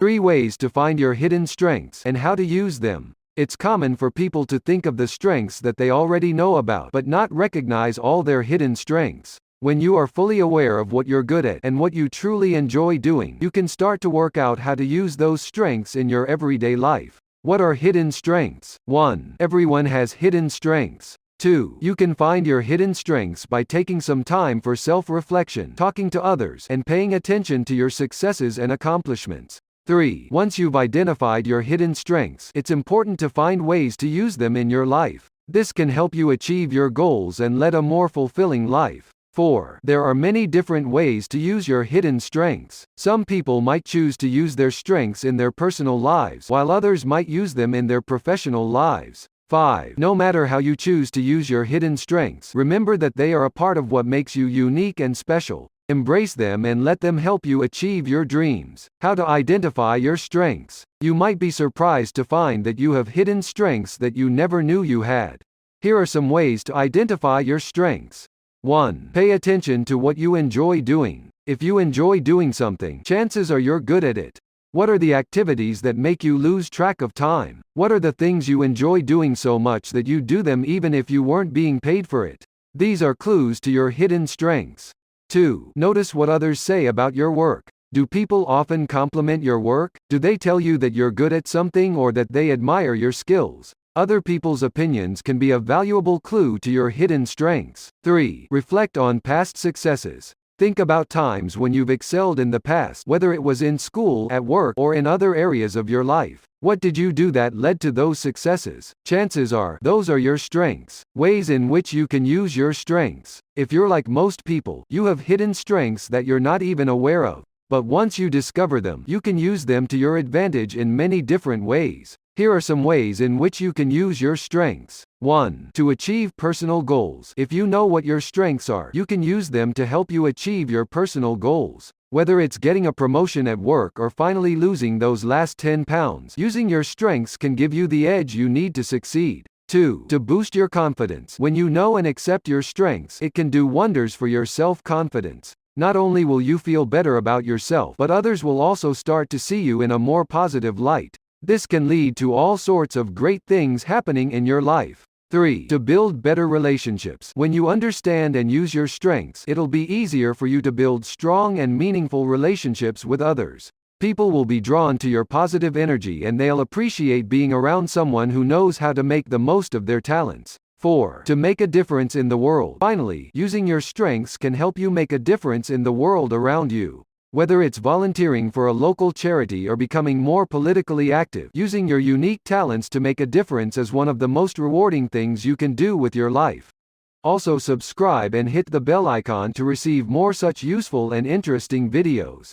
3 ways to find your hidden strengths and how to use them. It's common for people to think of the strengths that they already know about but not recognize all their hidden strengths. When you are fully aware of what you're good at and what you truly enjoy doing, you can start to work out how to use those strengths in your everyday life. What are hidden strengths? 1. Everyone has hidden strengths. 2. You can find your hidden strengths by taking some time for self-reflection, talking to others, and paying attention to your successes and accomplishments. 3. Once you've identified your hidden strengths, it's important to find ways to use them in your life. This can help you achieve your goals and lead a more fulfilling life. 4. There are many different ways to use your hidden strengths. Some people might choose to use their strengths in their personal lives, while others might use them in their professional lives. 5. No matter how you choose to use your hidden strengths, remember that they are a part of what makes you unique and special. Embrace them and let them help you achieve your dreams. How to identify your strengths. You might be surprised to find that you have hidden strengths that you never knew you had. Here are some ways to identify your strengths. 1. Pay attention to what you enjoy doing. If you enjoy doing something, chances are you're good at it. What are the activities that make you lose track of time? What are the things you enjoy doing so much that you do them even if you weren't being paid for it? These are clues to your hidden strengths. 2. Notice what others say about your work. Do people often compliment your work? Do they tell you that you're good at something or that they admire your skills? Other people's opinions can be a valuable clue to your hidden strengths. 3. Reflect on past successes. Think about times when you've excelled in the past, whether it was in school, at work, or in other areas of your life. What did you do that led to those successes? Chances are, those are your strengths. Ways in which you can use your strengths. If you're like most people, you have hidden strengths that you're not even aware of. But once you discover them, you can use them to your advantage in many different ways. Here are some ways in which you can use your strengths. 1. To achieve personal goals. If you know what your strengths are, you can use them to help you achieve your personal goals. Whether it's getting a promotion at work or finally losing those last 10 pounds, using your strengths can give you the edge you need to succeed. 2. To boost your confidence. When you know and accept your strengths, it can do wonders for your self-confidence. Not only will you feel better about yourself, but others will also start to see you in a more positive light. This can lead to all sorts of great things happening in your life. 3. To build better relationships. When you understand and use your strengths, it'll be easier for you to build strong and meaningful relationships with others. People will be drawn to your positive energy and they'll appreciate being around someone who knows how to make the most of their talents. 4. To make a difference in the world. Finally, using your strengths can help you make a difference in the world around you. Whether it's volunteering for a local charity or becoming more politically active, using your unique talents to make a difference is one of the most rewarding things you can do with your life. Also subscribe and hit the bell icon to receive more such useful and interesting videos.